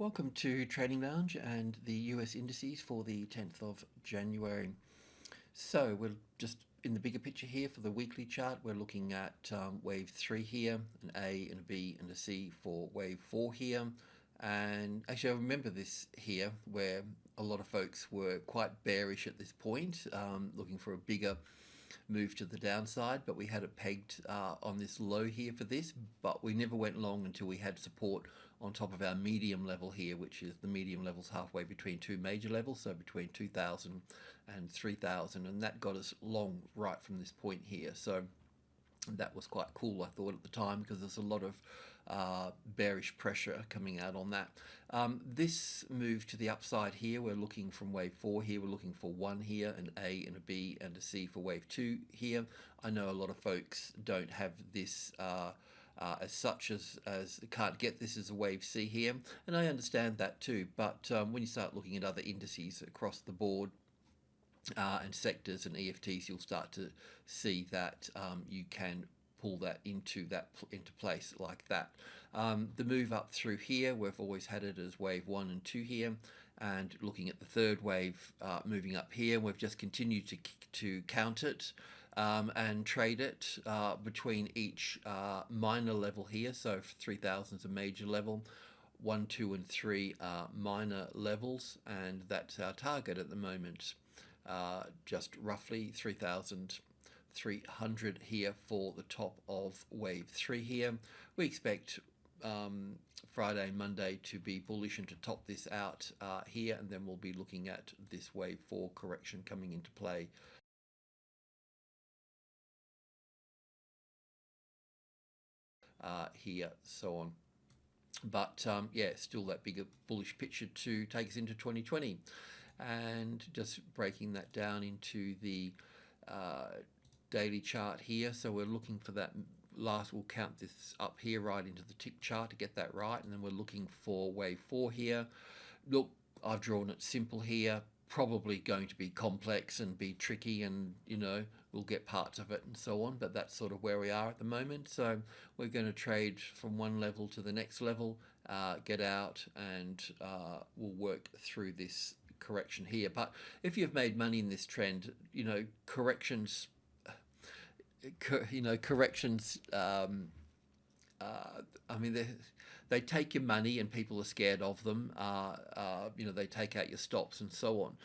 Welcome to Trading Lounge and the US indices for the 10th of January. So we're just in the bigger picture here for the weekly chart. We're looking at wave 3 here, an A and a B and a C for wave 4 here. And actually I remember this here where a lot of folks were quite bearish at this point, looking for a bigger move to the downside, but we had it pegged on this low here for this, but we never went long until we had support on top of our medium level here, which is the medium levels halfway between two major levels, so between 2,000 and 3,000, and that got us long right from this point here. So that was quite cool, I thought, at the time, because there's a lot of bearish pressure coming out on that. This move to the upside here, we're looking from wave 4 here, we're looking for 1 here, an A and a B and a C for wave 2 here. I know a lot of folks don't have this as such as can't get this as a wave C here, and I understand that too, but when you start looking at other indices across the board, and sectors and EFTs, you'll start to see that you can pull that into place like that. The move up through here, we've always had it as wave 1 and 2 here, and looking at the third wave moving up here, we've just continued to count it and trade it between each minor level here. So 3,000 is a major level, 1, 2 and 3 are minor levels, and that's our target at the moment. Just roughly 3,300 here for the top of wave 3 here. We expect Friday, Monday to be bullish and to top this out here, and then we'll be looking at this wave 4 correction coming into play. Here, so on. But yeah, still that bigger bullish picture to take us into 2020. And just breaking that down into the daily chart here, so we're looking for that last, we'll count this up here right into the tick chart to get that right, and then we're looking for wave 4 here. Look, I've drawn it simple here, probably going to be complex and be tricky, and we'll get parts of it and so on, but that's sort of where we are at the moment. So we're going to trade from one level to the next level, get out, and we'll work through this correction here. But if you've made money in this trend, corrections I mean, they take your money and people are scared of them. They take out your stops and so on.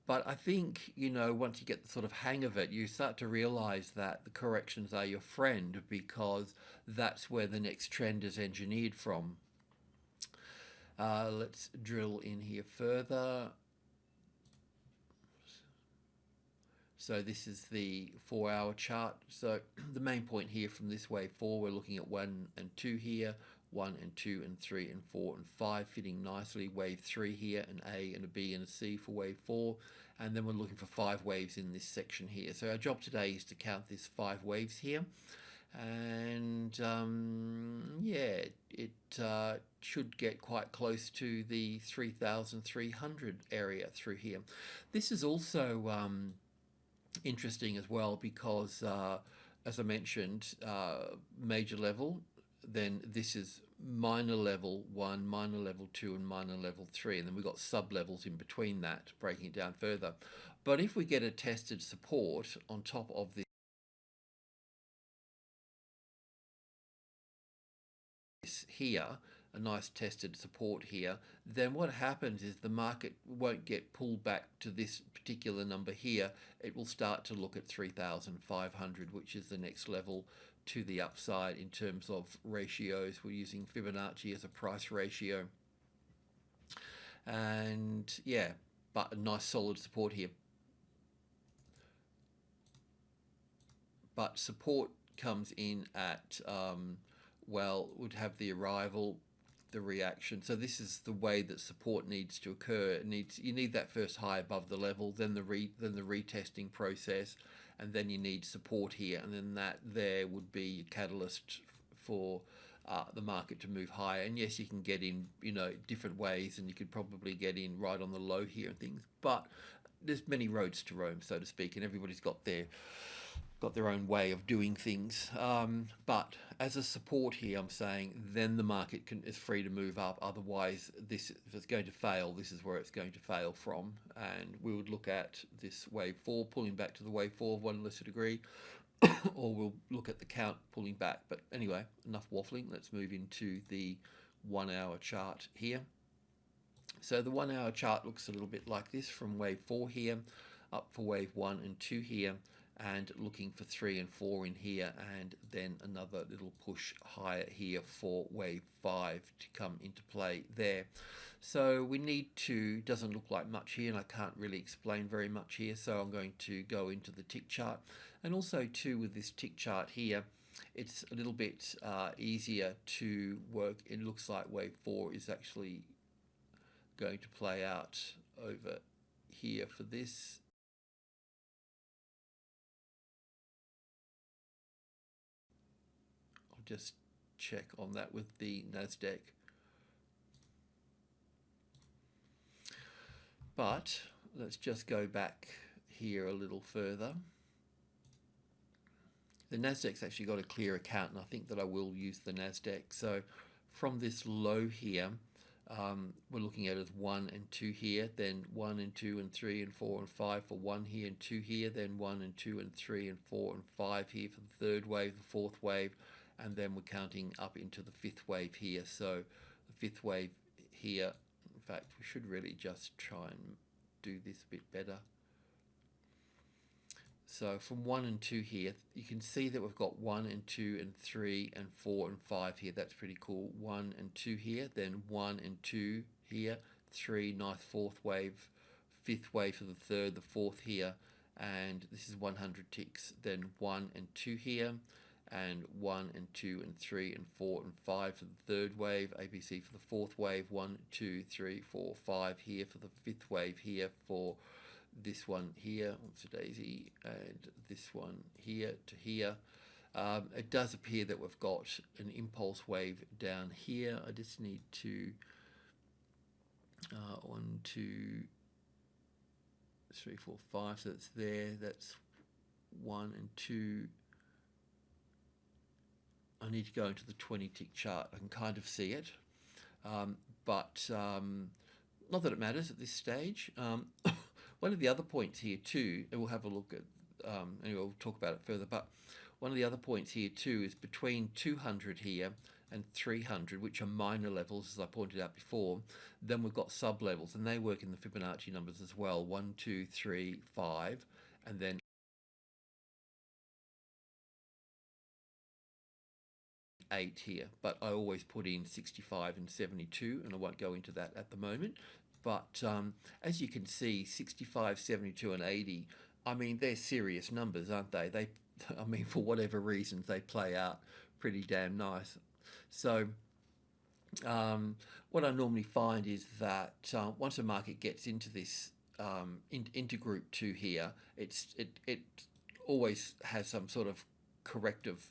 But I think, once you get the sort of hang of it, you start to realize that the corrections are your friend, because that's where the next trend is engineered from. Let's drill in here further. So this is the 4-hour chart. So the main point here from this wave 4, we're looking at 1 and 2 here, 1 and 2 and 3 and 4 and 5 fitting nicely. Wave 3 here, an A and a B and a C for wave 4. And then we're looking for 5 waves in this section here. So our job today is to count these 5 waves here. And yeah, it should get quite close to the 3,300 area through here. This is also interesting as well, because as I mentioned, major level, then this is minor level 1, minor level 2 and minor level 3, and then we've got sub levels in between that, breaking it down further. But if we get a tested support on top of this here, a nice tested support here, then what happens is the market won't get pulled back to this particular number here. It will start to look at 3,500, which is the next level to the upside in terms of ratios. We're using Fibonacci as a price ratio. And yeah, but a nice solid support here. But support comes in at, well, would have the arrival, the reaction. So this is the way that support needs to occur. You need that first high above the level, then the retesting process, and then you need support here, and then that there would be a catalyst for the market to move higher. And yes, you can get in different ways, and you could probably get in right on the low here and things, but there's many roads to Rome, so to speak, and everybody's got their got their own way of doing things. But as a support here, I'm saying then the market is free to move up. Otherwise, if it's going to fail, this is where it's going to fail from. And we would look at this wave 4 pulling back to the wave 4 of 1 lesser degree, or we'll look at the count pulling back. But anyway, enough waffling. Let's move into the 1 hour chart here. So the 1 hour chart looks a little bit like this from wave 4 here, up for wave 1 and 2 here, and looking for 3 and 4 in here, and then another little push higher here for wave 5 to come into play there. So we need to, doesn't look like much here, and I can't really explain very much here, so I'm going to go into the tick chart. And also too, with this tick chart here, it's a little bit easier to work. It looks like wave 4 is actually going to play out over here for this. I'll just check on that with the Nasdaq. But let's just go back here a little further. The Nasdaq's actually got a clear account, and I think that I will use the Nasdaq. So from this low here, we're looking at it as 1 and 2 here, then 1 and 2 and 3 and 4 and 5 for 1 here and 2 here, then 1 and 2 and 3 and 4 and 5 here for the third wave, the fourth wave, and then we're counting up into the fifth wave here. So the fifth wave here, in fact, we should really just try and do this a bit better. So from 1 and 2 here, you can see that we've got 1 and 2 and 3 and 4 and 5 here. That's pretty cool. 1 and 2 here, then 1 and 2 here, 3, nice fourth wave, fifth wave for the third, the fourth here, and this is 100 ticks. Then 1 and 2 here, and 1 and 2 and 3 and 4 and 5 for the third wave, ABC for the fourth wave, 1, 2, 3, 4, 5 here for the fifth wave here for this one here, what's a daisy, and this one here to here. It does appear that we've got an impulse wave down here. I just need to 1, 2, 3, 4, 5, so that's there, that's 1 and 2. I need to go into the 20 tick chart. I can kind of see it, but not that it matters at this stage. One of the other points here too, and we'll have a look at, and we'll talk about it further, but one of the other points here too is between 200 here and 300, which are minor levels, as I pointed out before. Then we've got sub-levels, and they work in the Fibonacci numbers as well, 1, 2, 3, 5, and then 8 here. But I always put in 65 and 72, and I won't go into that at the moment. But as you can see, 65, 72, and 80, I mean, they're serious numbers, aren't they? I mean, for whatever reasons, they play out pretty damn nice. So what I normally find is that once a market gets into this, into group 2 here, it always has some sort of corrective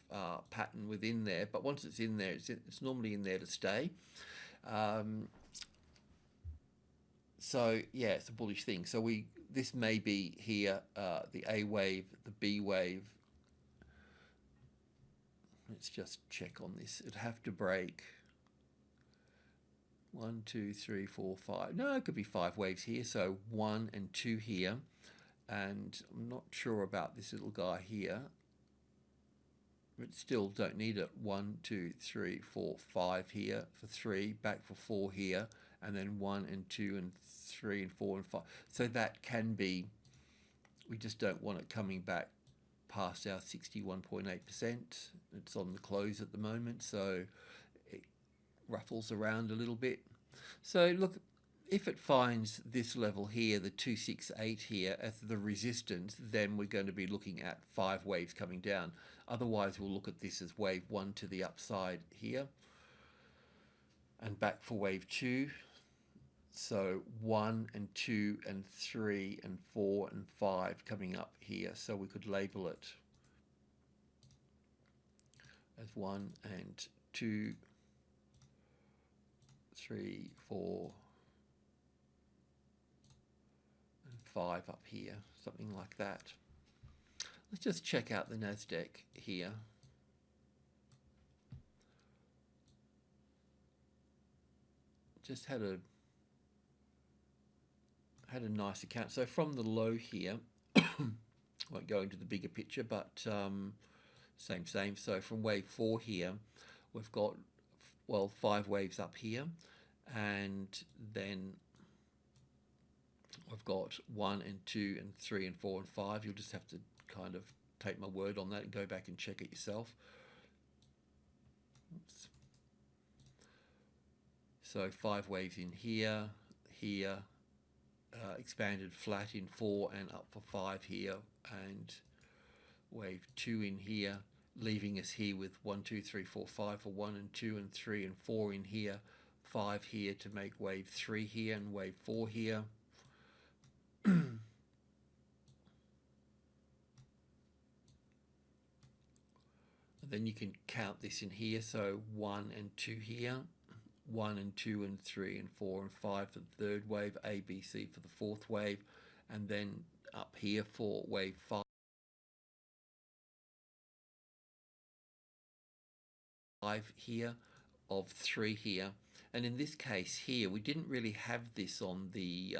pattern within there. But once it's in there, it's normally in there to stay. So yeah, it's a bullish thing. So this may be here, the A wave, the B wave. Let's just check on this. It'd have to break 1, 2, 3, 4, 5. No, it could be 5 waves here. So 1 and 2 here, and I'm not sure about this little guy here. But still don't need it. 1, 2, 3, 4, 5 here for 3, back for 4 here, and then 1 and 2 and 3 and 4 and 5. So that can be, we just don't want it coming back past our 61.8%. It's on the close at the moment, so it ruffles around a little bit. So look, if it finds this level here, the 268 here, as the resistance, then we're going to be looking at 5 waves coming down. Otherwise, we'll look at this as wave 1 to the upside here, and back for wave 2. So 1 and 2 and 3 and 4 and 5 coming up here. So we could label it as 1 and 2, 3, 4, and 5 up here, something like that. Let's just check out the Nasdaq here. Just had a nice account. So from the low here, won't go into the bigger picture, but same. So from wave 4 here, we've got, well, 5 waves up here, and then we've got 1 and 2 and 3 and 4 and 5. You'll just have to kind of take my word on that and go back and check it yourself. Oops. So 5 waves in here, expanded flat in 4 and up for 5 here, and wave 2 in here, leaving us here with 1, 2, 3, 4, 5 for 1 and 2 and 3 and 4 in here, 5 here to make wave 3 here and wave 4 here. And then you can count this in here, so 1 and 2 here, 1 and 2 and 3 and 4 and 5 for the third wave, A, B, C for the fourth wave, and then up here for wave 5 here, of 3 here. And in this case here, we didn't really have this on the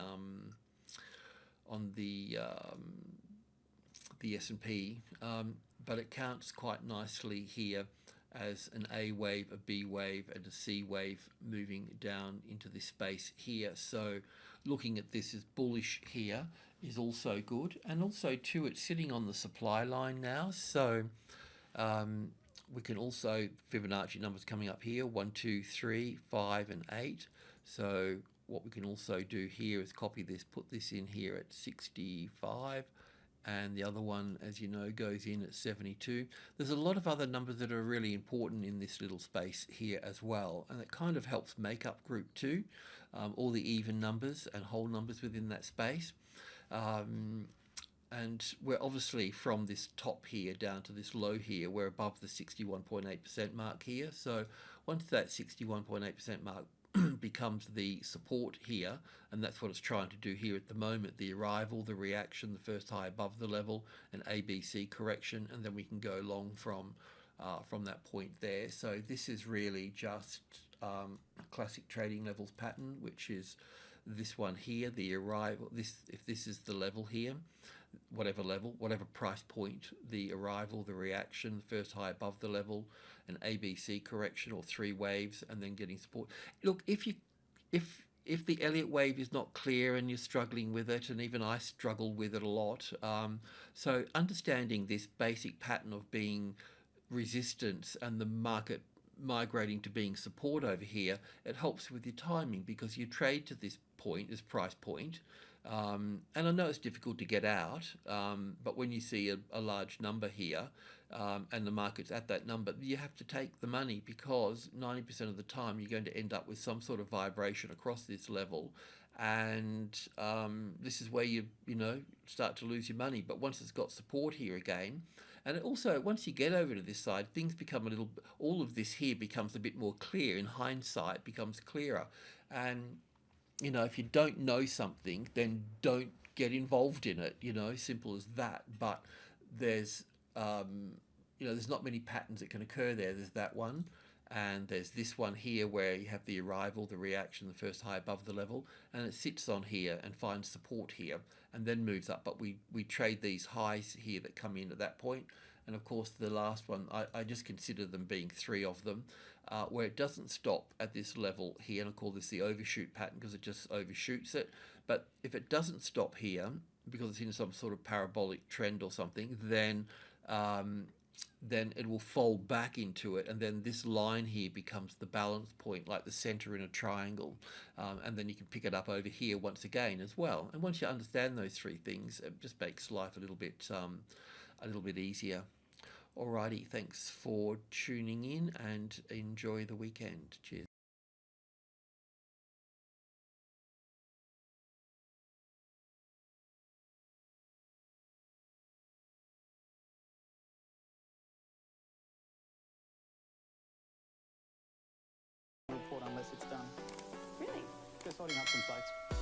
S&P, but it counts quite nicely here as an A wave, a B wave, and a C wave moving down into this space here. So looking at this as bullish here is also good, and also too, it's sitting on the supply line now, so we can also, Fibonacci numbers coming up here, 1, 2, 3, 5 and 8. So what we can also do here is copy this, put this in here at 65, and the other one, as you know, goes in at 72. There's a lot of other numbers that are really important in this little space here as well, and it kind of helps make up group 2, all the even numbers and whole numbers within that space. And we're obviously from this top here down to this low here, we're above the 61.8% mark here. So once that 61.8% mark becomes the support here, and that's what it's trying to do here at the moment, the arrival, the reaction, the first high above the level, an ABC correction, and then we can go long from that point there. So this is really just a classic trading levels pattern, which is this one here, the arrival, if this is the level here, whatever level, whatever price point, the arrival, the reaction, the first high above the level, an ABC correction or 3 waves, and then getting support. Look, if the Elliott wave is not clear and you're struggling with it, and even I struggle with it a lot, so understanding this basic pattern of being resistance and the market migrating to being support over here, it helps with your timing, because you trade to this point, this price point, and I know it's difficult to get out, but when you see a large number here, and the market's at that number, you have to take the money, because 90% of the time you're going to end up with some sort of vibration across this level, and this is where you start to lose your money. But once it's got support here again, and also once you get over to this side, things become all of this here becomes a bit more clear. In hindsight, becomes clearer. And if you don't know something, then don't get involved in it, simple as that. But there's there's not many patterns that can occur there. There's that one, and there's this one here where you have the arrival, the reaction, the first high above the level, and it sits on here and finds support here and then moves up. But we trade these highs here that come in at that point. And of course the last one, I just consider them being 3 of them, where it doesn't stop at this level here, and I call this the overshoot pattern because it just overshoots it. But if it doesn't stop here because it's in some sort of parabolic trend or something, then it will fold back into it, and then this line here becomes the balance point, like the center in a triangle, and then you can pick it up over here once again as well. And once you understand those 3 things, it just makes life a little bit easier. Alrighty, thanks for tuning in and enjoy the weekend. Cheers. Report unless it's done. Really? They're sorting up some sites.